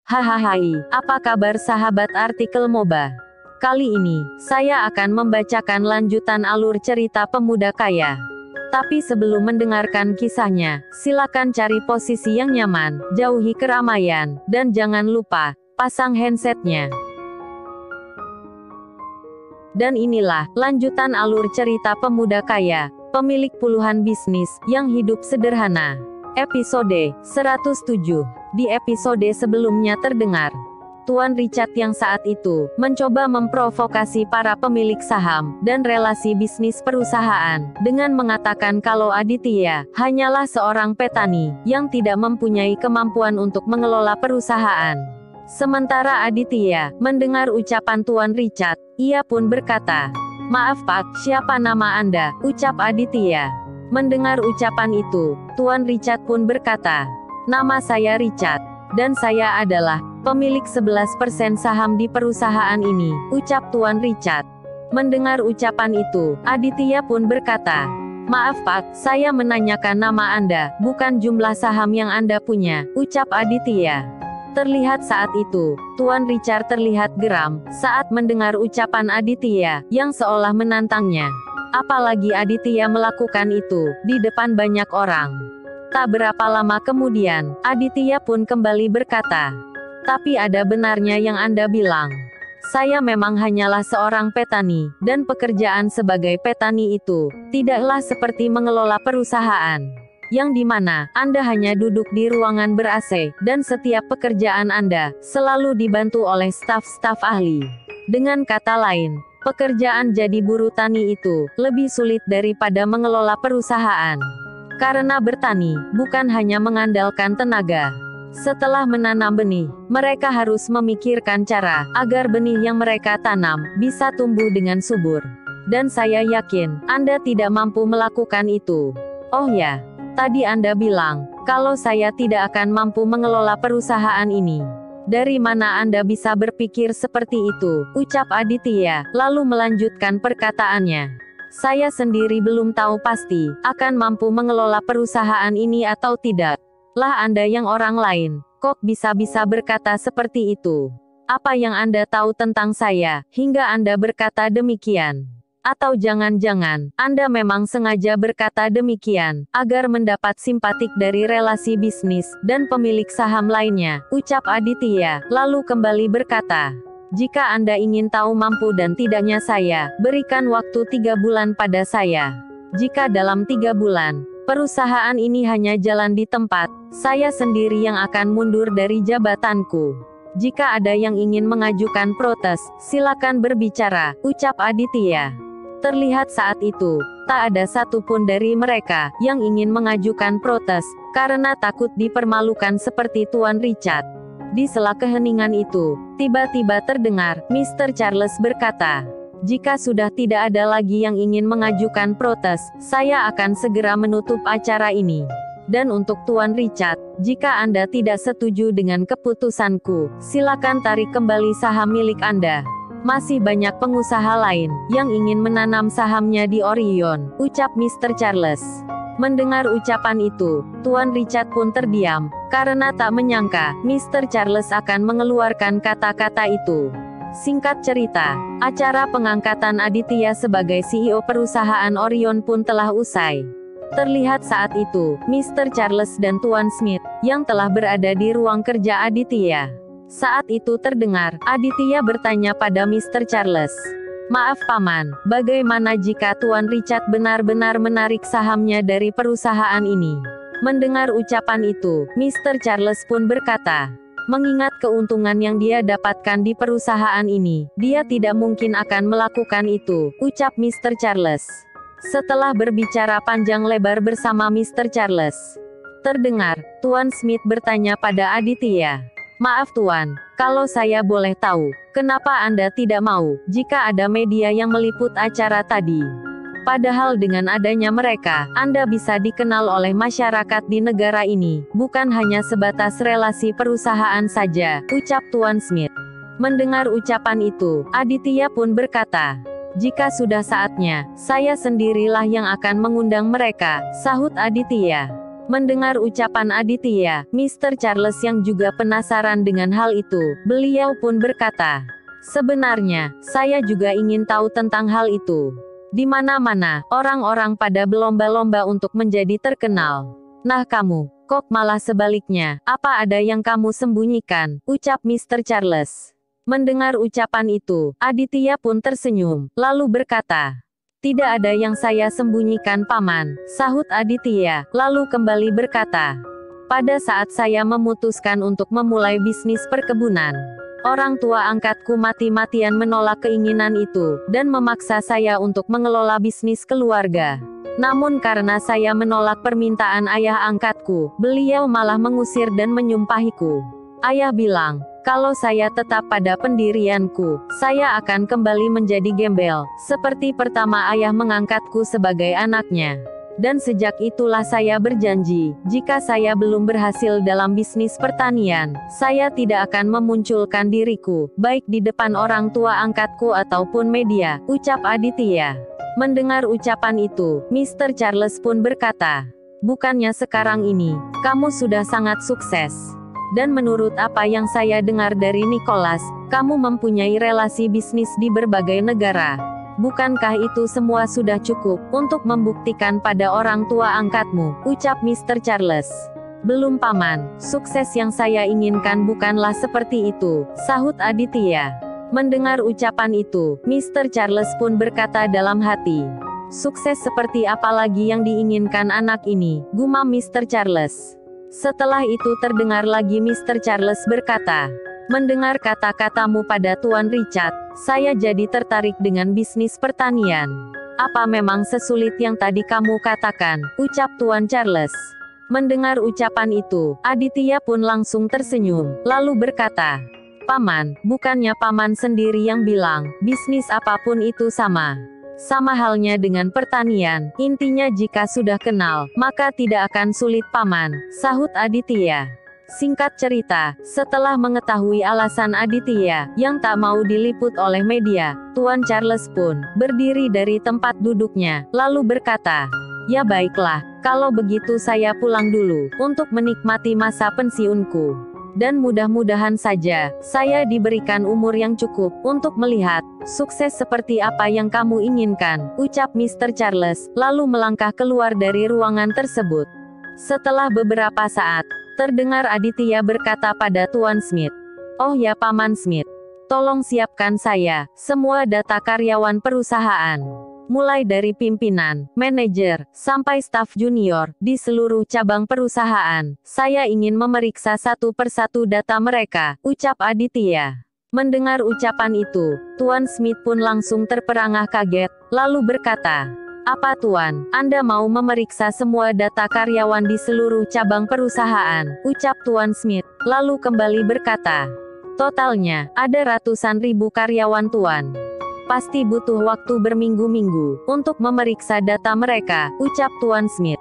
Hahaha, apa kabar sahabat artikel MOBA? Kali ini, saya akan membacakan lanjutan alur cerita pemuda kaya. Tapi sebelum mendengarkan kisahnya, silakan cari posisi yang nyaman, jauhi keramaian, dan jangan lupa, pasang handsetnya. Dan inilah, lanjutan alur cerita pemuda kaya, pemilik puluhan bisnis, yang hidup sederhana. Episode 107. Di episode sebelumnya terdengar, Tuan Richard yang saat itu mencoba memprovokasi para pemilik saham dan relasi bisnis perusahaan dengan mengatakan kalau Aditya hanyalah seorang petani yang tidak mempunyai kemampuan untuk mengelola perusahaan. Sementara Aditya mendengar ucapan Tuan Richard, ia pun berkata, "Maaf Pak, siapa nama Anda?" ucap Aditya. Mendengar ucapan itu, Tuan Richard pun berkata, "Nama saya Richard, dan saya adalah pemilik 11% saham di perusahaan ini," ucap Tuan Richard. Mendengar ucapan itu, Aditya pun berkata, "Maaf Pak, saya menanyakan nama Anda, bukan jumlah saham yang Anda punya," ucap Aditya. Terlihat saat itu, Tuan Richard terlihat geram saat mendengar ucapan Aditya yang seolah menantangnya. Apalagi Aditya melakukan itu di depan banyak orang. Tak berapa lama kemudian, Aditya pun kembali berkata, "Tapi ada benarnya yang Anda bilang. Saya memang hanyalah seorang petani, dan pekerjaan sebagai petani itu tidaklah seperti mengelola perusahaan, yang dimana Anda hanya duduk di ruangan ber-AC, dan setiap pekerjaan Anda selalu dibantu oleh staf-staf ahli. Dengan kata lain, pekerjaan jadi buruh tani itu lebih sulit daripada mengelola perusahaan. Karena bertani bukan hanya mengandalkan tenaga. Setelah menanam benih, mereka harus memikirkan cara agar benih yang mereka tanam bisa tumbuh dengan subur. Dan saya yakin Anda tidak mampu melakukan itu. Oh ya, tadi Anda bilang kalau saya tidak akan mampu mengelola perusahaan ini. Dari mana Anda bisa berpikir seperti itu?" ucap Aditya, lalu melanjutkan perkataannya. "Saya sendiri belum tahu pasti akan mampu mengelola perusahaan ini atau tidak. Lah Anda yang orang lain, kok bisa-bisa berkata seperti itu? Apa yang Anda tahu tentang saya, hingga Anda berkata demikian? Atau jangan-jangan, Anda memang sengaja berkata demikian, agar mendapat simpatik dari relasi bisnis, dan pemilik saham lainnya," ucap Aditya, lalu kembali berkata, "Jika Anda ingin tahu mampu dan tidaknya saya, berikan waktu 3 bulan pada saya. Jika dalam 3 bulan, perusahaan ini hanya jalan di tempat, saya sendiri yang akan mundur dari jabatanku. Jika ada yang ingin mengajukan protes, silakan berbicara," ucap Aditya. Terlihat saat itu, tak ada satupun dari mereka yang ingin mengajukan protes, karena takut dipermalukan seperti Tuan Richard. Di sela keheningan itu, tiba-tiba terdengar, Mr. Charles berkata, "Jika sudah tidak ada lagi yang ingin mengajukan protes, saya akan segera menutup acara ini. Dan untuk Tuan Richard, jika Anda tidak setuju dengan keputusanku, silakan tarik kembali saham milik Anda. Masih banyak pengusaha lain yang ingin menanam sahamnya di Orion," ucap Mr. Charles. Mendengar ucapan itu, Tuan Richard pun terdiam, karena tak menyangka Mr. Charles akan mengeluarkan kata-kata itu. Singkat cerita, acara pengangkatan Aditya sebagai CEO perusahaan Orion pun telah usai. Terlihat saat itu, Mr. Charles dan Tuan Smith, yang telah berada di ruang kerja Aditya. Saat itu terdengar, Aditya bertanya pada Mr. Charles, "Maaf Paman, bagaimana jika Tuan Richard benar-benar menarik sahamnya dari perusahaan ini?" Mendengar ucapan itu, Mr. Charles pun berkata, "Mengingat keuntungan yang dia dapatkan di perusahaan ini, dia tidak mungkin akan melakukan itu," ucap Mr. Charles. Setelah berbicara panjang lebar bersama Mr. Charles, terdengar, Tuan Smith bertanya pada Aditya, "Maaf Tuan, kalau saya boleh tahu, kenapa Anda tidak mau jika ada media yang meliput acara tadi? Padahal dengan adanya mereka, Anda bisa dikenal oleh masyarakat di negara ini, bukan hanya sebatas relasi perusahaan saja," ucap Tuan Smith. Mendengar ucapan itu, Aditya pun berkata, "Jika sudah saatnya, saya sendirilah yang akan mengundang mereka," sahut Aditya. Mendengar ucapan Aditya, Mr. Charles yang juga penasaran dengan hal itu, beliau pun berkata, "Sebenarnya, saya juga ingin tahu tentang hal itu. Di mana-mana, orang-orang pada berlomba-lomba untuk menjadi terkenal. Nah kamu, kok malah sebaliknya, apa ada yang kamu sembunyikan?" ucap Mr. Charles. Mendengar ucapan itu, Aditya pun tersenyum, lalu berkata, "Tidak ada yang saya sembunyikan paman," sahut Aditya, lalu kembali berkata, "Pada saat saya memutuskan untuk memulai bisnis perkebunan, orang tua angkatku mati-matian menolak keinginan itu, dan memaksa saya untuk mengelola bisnis keluarga. Namun karena saya menolak permintaan ayah angkatku, beliau malah mengusir dan menyumpahiku. Ayah bilang, kalau saya tetap pada pendirianku, saya akan kembali menjadi gembel, seperti pertama ayah mengangkatku sebagai anaknya. Dan sejak itulah saya berjanji, jika saya belum berhasil dalam bisnis pertanian, saya tidak akan memunculkan diriku, baik di depan orang tua angkatku ataupun media," ucap Aditya. Mendengar ucapan itu, Mr. Charles pun berkata, "Bukannya sekarang ini, kamu sudah sangat sukses. Dan menurut apa yang saya dengar dari Nicholas, kamu mempunyai relasi bisnis di berbagai negara. Bukankah itu semua sudah cukup untuk membuktikan pada orang tua angkatmu?" ucap Mr. Charles. "Belum paman, sukses yang saya inginkan bukanlah seperti itu," sahut Aditya. Mendengar ucapan itu, Mr. Charles pun berkata dalam hati, "Sukses seperti apa lagi yang diinginkan anak ini?" gumam Mr. Charles. Setelah itu terdengar lagi Mr. Charles berkata, "Mendengar kata-katamu pada Tuan Richard, saya jadi tertarik dengan bisnis pertanian. Apa memang sesulit yang tadi kamu katakan?" ucap Tuan Charles. Mendengar ucapan itu, Aditya pun langsung tersenyum, lalu berkata, "Paman, bukannya paman sendiri yang bilang, bisnis apapun itu sama. Sama halnya dengan pertanian, intinya jika sudah kenal, maka tidak akan sulit paman," sahut Aditya. Singkat cerita, setelah mengetahui alasan Aditya, yang tak mau diliput oleh media, Tuan Charles pun berdiri dari tempat duduknya, lalu berkata, "Ya baiklah, kalau begitu saya pulang dulu, untuk menikmati masa pensiunku. Dan mudah-mudahan saja, saya diberikan umur yang cukup, untuk melihat, sukses seperti apa yang kamu inginkan," ucap Mr. Charles, lalu melangkah keluar dari ruangan tersebut. Setelah beberapa saat, terdengar Aditya berkata pada Tuan Smith, "Oh ya Paman Smith, tolong siapkan saya, semua data karyawan perusahaan. Mulai dari pimpinan, manajer, sampai staf junior, di seluruh cabang perusahaan. Saya ingin memeriksa satu persatu data mereka," ucap Aditya. Mendengar ucapan itu, Tuan Smith pun langsung terperangah kaget, lalu berkata, "Apa Tuan, Anda mau memeriksa semua data karyawan di seluruh cabang perusahaan?" ucap Tuan Smith, lalu kembali berkata, "Totalnya, ada ratusan ribu karyawan Tuan. Pasti butuh waktu berminggu-minggu, untuk memeriksa data mereka," ucap Tuan Smith.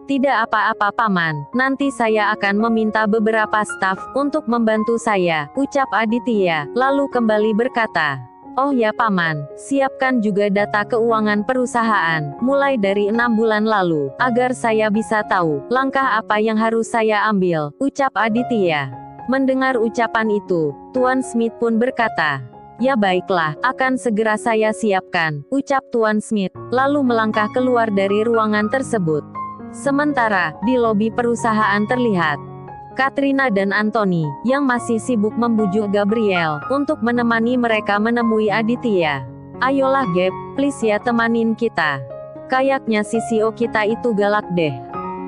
"Tidak apa-apa Paman, nanti saya akan meminta beberapa staf, untuk membantu saya," ucap Aditya, lalu kembali berkata, "Oh ya Paman, siapkan juga data keuangan perusahaan, mulai dari 6 bulan lalu, agar saya bisa tahu, langkah apa yang harus saya ambil," ucap Aditya. Mendengar ucapan itu, Tuan Smith pun berkata, "Ya baiklah, akan segera saya siapkan," ucap Tuan Smith, lalu melangkah keluar dari ruangan tersebut. Sementara, di lobi perusahaan terlihat Katrina dan Anthony, yang masih sibuk membujuk Gabriel, untuk menemani mereka menemui Aditya. "Ayolah Gab, please ya temanin kita. Kayaknya si CEO kita itu galak deh.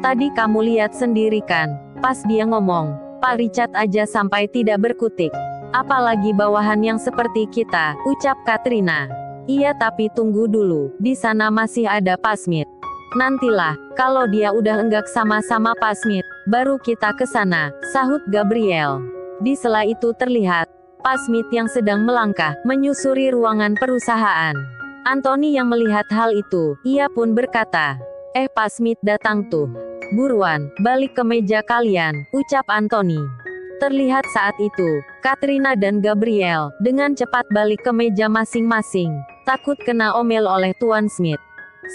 Tadi kamu lihat sendiri kan, pas dia ngomong, Pak Richard aja sampai tidak berkutik. Apalagi bawahan yang seperti kita," ucap Katrina. "Iya tapi tunggu dulu, di sana masih ada Pak Smith. Nantilah, kalau dia udah enggak sama-sama Pak Smith, baru kita ke sana," sahut Gabriel. Di sela itu terlihat Pak Smith yang sedang melangkah, menyusuri ruangan perusahaan. Anthony yang melihat hal itu, ia pun berkata, Pak Smith datang tuh. Buruan, balik ke meja kalian," ucap Anthony. Terlihat saat itu, Katrina dan Gabriel, dengan cepat balik ke meja masing-masing, takut kena omel oleh Tuan Smith.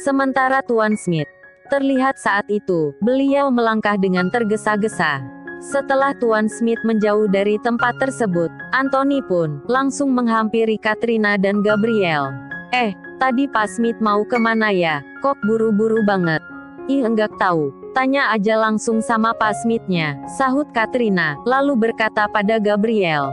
Sementara Tuan Smith Terlihat saat itu, beliau melangkah dengan tergesa-gesa. Setelah Tuan Smith menjauh dari tempat tersebut, Anthony pun langsung menghampiri Katrina dan Gabriel. Tadi Pak Smith mau kemana ya? Kok buru-buru banget? Enggak tahu. Tanya aja langsung sama Pak Smith-nya, sahut Katrina, lalu berkata pada Gabriel.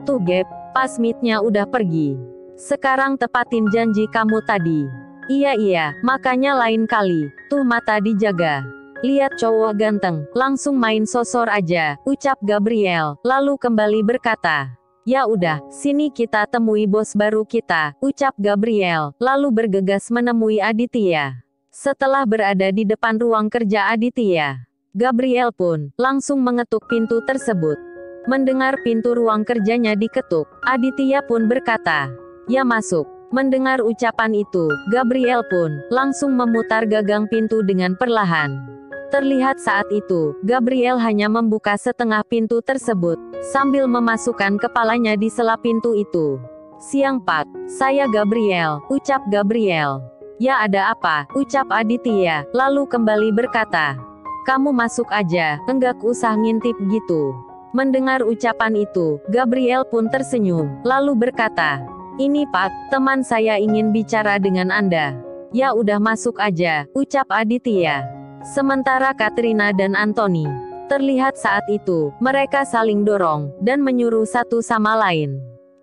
Tuh Gap, Pak Smith-nya udah pergi. Sekarang tepatin janji kamu tadi. Iya, makanya lain kali, tuh mata dijaga. Lihat cowok ganteng, langsung main sosor aja, ucap Gabriel, lalu kembali berkata. Ya udah, sini kita temui bos baru kita, ucap Gabriel, lalu bergegas menemui Aditya. Setelah berada di depan ruang kerja Aditya, Gabriel pun langsung mengetuk pintu tersebut. Mendengar pintu ruang kerjanya diketuk, Aditya pun berkata, "Ya masuk." Mendengar ucapan itu, Gabriel pun langsung memutar gagang pintu dengan perlahan. Terlihat saat itu, Gabriel hanya membuka setengah pintu tersebut, sambil memasukkan kepalanya di sela pintu itu. Siang Pak, saya Gabriel, ucap Gabriel. Ya ada apa, ucap Aditya, lalu kembali berkata. Kamu masuk aja, enggak usah ngintip gitu. Mendengar ucapan itu, Gabriel pun tersenyum, lalu berkata. Ini Pak, teman saya ingin bicara dengan Anda. Ya udah masuk aja, ucap Aditya. Sementara Katrina dan Anthony, terlihat saat itu, mereka saling dorong, dan menyuruh satu sama lain.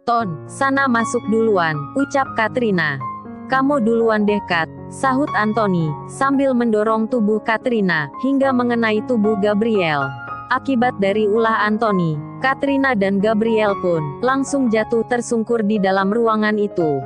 Ton, sana masuk duluan, ucap Katrina. Kamu duluan deh Kat, sahut Anthony, sambil mendorong tubuh Katrina, hingga mengenai tubuh Gabriel. Akibat dari ulah Anthony, Katrina dan Gabriel pun, langsung jatuh tersungkur di dalam ruangan itu.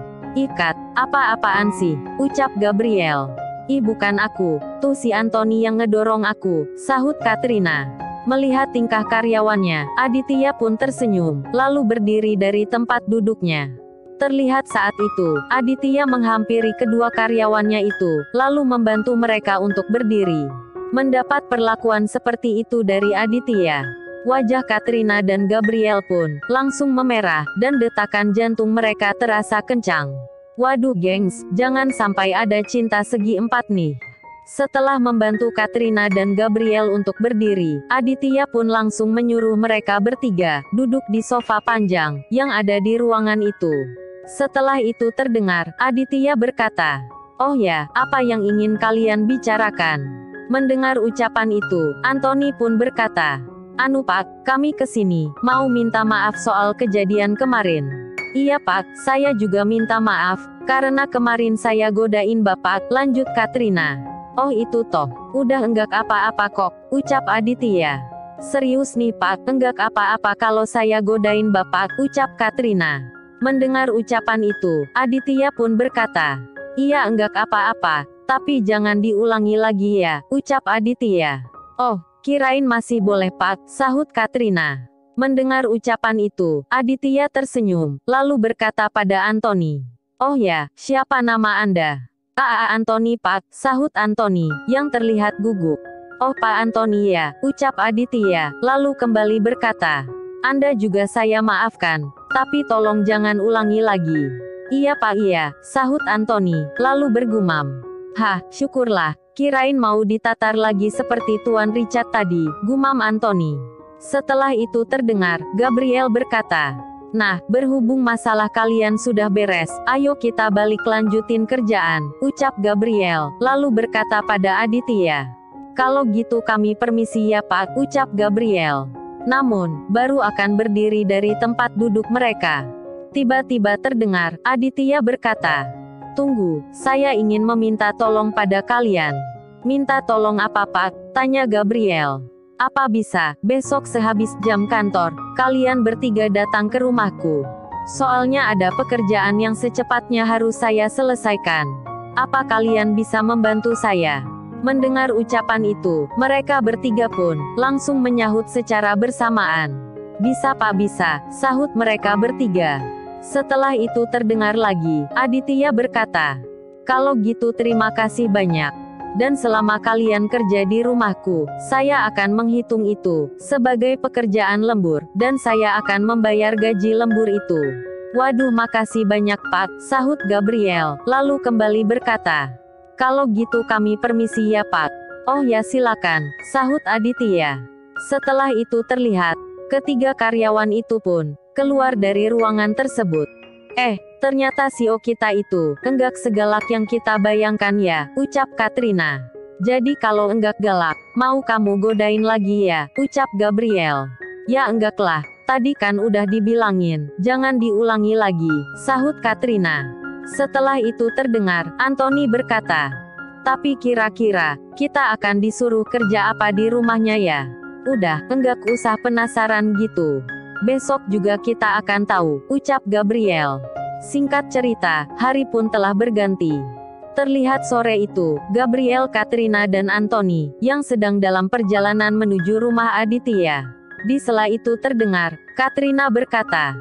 Kat, apa-apaan sih, ucap Gabriel. Bukan aku, tuh si Anthony yang ngedorong aku, sahut Katrina. Melihat tingkah karyawannya, Aditya pun tersenyum, lalu berdiri dari tempat duduknya. Terlihat saat itu, Aditya menghampiri kedua karyawannya itu, lalu membantu mereka untuk berdiri. Mendapat perlakuan seperti itu dari Aditya, wajah Katrina dan Gabriel pun langsung memerah, dan detakan jantung mereka terasa kencang. Waduh gengs, jangan sampai ada cinta segi empat nih. Setelah membantu Katrina dan Gabriel untuk berdiri, Aditya pun langsung menyuruh mereka bertiga, duduk di sofa panjang, yang ada di ruangan itu. Setelah itu terdengar, Aditya berkata, "Oh ya, apa yang ingin kalian bicarakan?" Mendengar ucapan itu, Anthony pun berkata, "Anu Pak, kami kesini, mau minta maaf soal kejadian kemarin." Iya Pak, saya juga minta maaf, karena kemarin saya godain Bapak, lanjut Katrina. Oh itu toh, udah enggak apa-apa kok, ucap Aditya. Serius nih Pak, enggak apa-apa kalau saya godain Bapak, ucap Katrina. Mendengar ucapan itu, Aditya pun berkata, iya enggak apa-apa, tapi jangan diulangi lagi ya, ucap Aditya. Oh, kirain masih boleh Pak, sahut Katrina. Mendengar ucapan itu, Aditya tersenyum, lalu berkata pada Anthony. Oh ya, siapa nama Anda? Anthony Pak, sahut Anthony, yang terlihat gugup. Oh Pak Anthony ya, ucap Aditya, lalu kembali berkata. Anda juga saya maafkan, tapi tolong jangan ulangi lagi. Iya Pak iya, sahut Anthony, lalu bergumam. Hah, syukurlah, kirain mau ditatar lagi seperti Tuan Richard tadi, gumam Anthony. Setelah itu terdengar, Gabriel berkata, nah, berhubung masalah kalian sudah beres, ayo kita balik lanjutin kerjaan, ucap Gabriel, lalu berkata pada Aditya. Kalau gitu kami permisi ya Pak, ucap Gabriel. Namun, baru akan berdiri dari tempat duduk mereka. Tiba-tiba terdengar, Aditya berkata, tunggu, saya ingin meminta tolong pada kalian. Minta tolong apa Pak? Tanya Gabriel. Apa bisa, besok sehabis jam kantor, kalian bertiga datang ke rumahku? Soalnya ada pekerjaan yang secepatnya harus saya selesaikan. Apa kalian bisa membantu saya? Mendengar ucapan itu, mereka bertiga pun langsung menyahut secara bersamaan. Bisa Pak bisa, sahut mereka bertiga. Setelah itu terdengar lagi, Aditya berkata, kalau gitu terima kasih banyak. Dan selama kalian kerja di rumahku, saya akan menghitung itu sebagai pekerjaan lembur, dan saya akan membayar gaji lembur itu. Waduh makasih banyak Pak, sahut Gabriel, lalu kembali berkata. Kalau gitu kami permisi ya Pak. Oh ya silakan, sahut Aditya. Setelah itu terlihat, ketiga karyawan itu pun keluar dari ruangan tersebut. Ternyata CEO kita itu enggak segalak yang kita bayangkan ya, ucap Katrina. Jadi kalau enggak galak, mau kamu godain lagi ya, ucap Gabriel. Ya enggaklah, tadi kan udah dibilangin, jangan diulangi lagi, sahut Katrina. Setelah itu terdengar, Anthony berkata, tapi kira-kira, kita akan disuruh kerja apa di rumahnya ya? Udah, enggak usah penasaran gitu. Besok juga kita akan tahu, ucap Gabriel. Singkat cerita, hari pun telah berganti. Terlihat sore itu, Gabriel, Katrina dan Anthony, yang sedang dalam perjalanan menuju rumah Aditya. Di sela itu terdengar, Katrina berkata,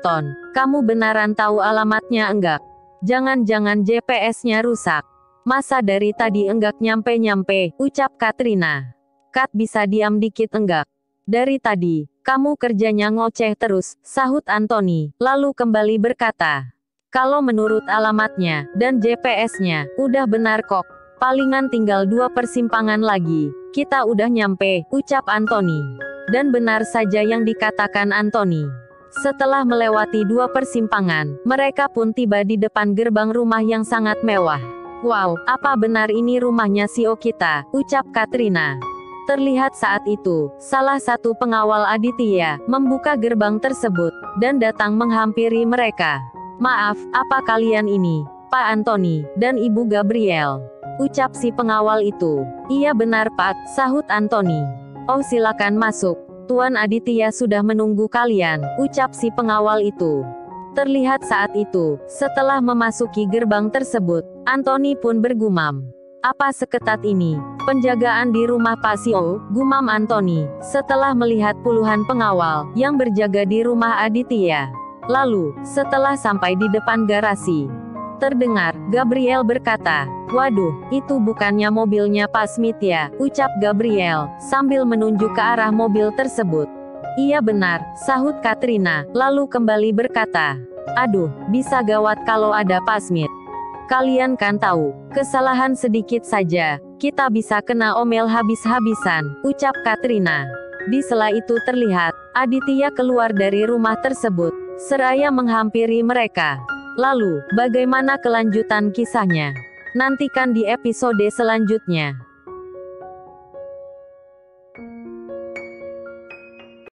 Ton, kamu beneran tahu alamatnya enggak? Jangan-jangan GPS-nya rusak. Masa dari tadi enggak nyampe-nyampe, ucap Katrina. Kat bisa diam dikit enggak? Dari tadi, kamu kerjanya ngoceh terus, sahut Anthony, lalu kembali berkata. Kalau menurut alamatnya, dan GPS-nya, udah benar kok. Palingan tinggal 2 persimpangan lagi, kita udah nyampe, ucap Anthony. Dan benar saja yang dikatakan Anthony. Setelah melewati 2 persimpangan, mereka pun tiba di depan gerbang rumah yang sangat mewah. Wow, apa benar ini rumahnya CEO kita, ucap Katrina. Terlihat saat itu, salah satu pengawal Aditya membuka gerbang tersebut dan datang menghampiri mereka. Maaf, apa kalian ini, Pak Anthony dan Ibu Gabriel? Ucap si pengawal itu. Iya benar Pak, sahut Anthony. Oh silakan masuk, Tuan Aditya sudah menunggu kalian, ucap si pengawal itu. Terlihat saat itu, setelah memasuki gerbang tersebut, Anthony pun bergumam. Apa seketat ini penjagaan di rumah Pak CEO, gumam Anthony, setelah melihat puluhan pengawal yang berjaga di rumah Aditya. Lalu, setelah sampai di depan garasi, terdengar Gabriel berkata, waduh, itu bukannya mobilnya Pak Smith ya, ucap Gabriel, sambil menunjuk ke arah mobil tersebut. Iya benar, sahut Katrina, lalu kembali berkata, aduh, bisa gawat kalau ada Pak Smith. Kalian kan tahu, kesalahan sedikit saja, kita bisa kena omel habis-habisan, ucap Katrina. Di sela itu terlihat, Aditya keluar dari rumah tersebut, seraya menghampiri mereka. Lalu, bagaimana kelanjutan kisahnya? Nantikan di episode selanjutnya.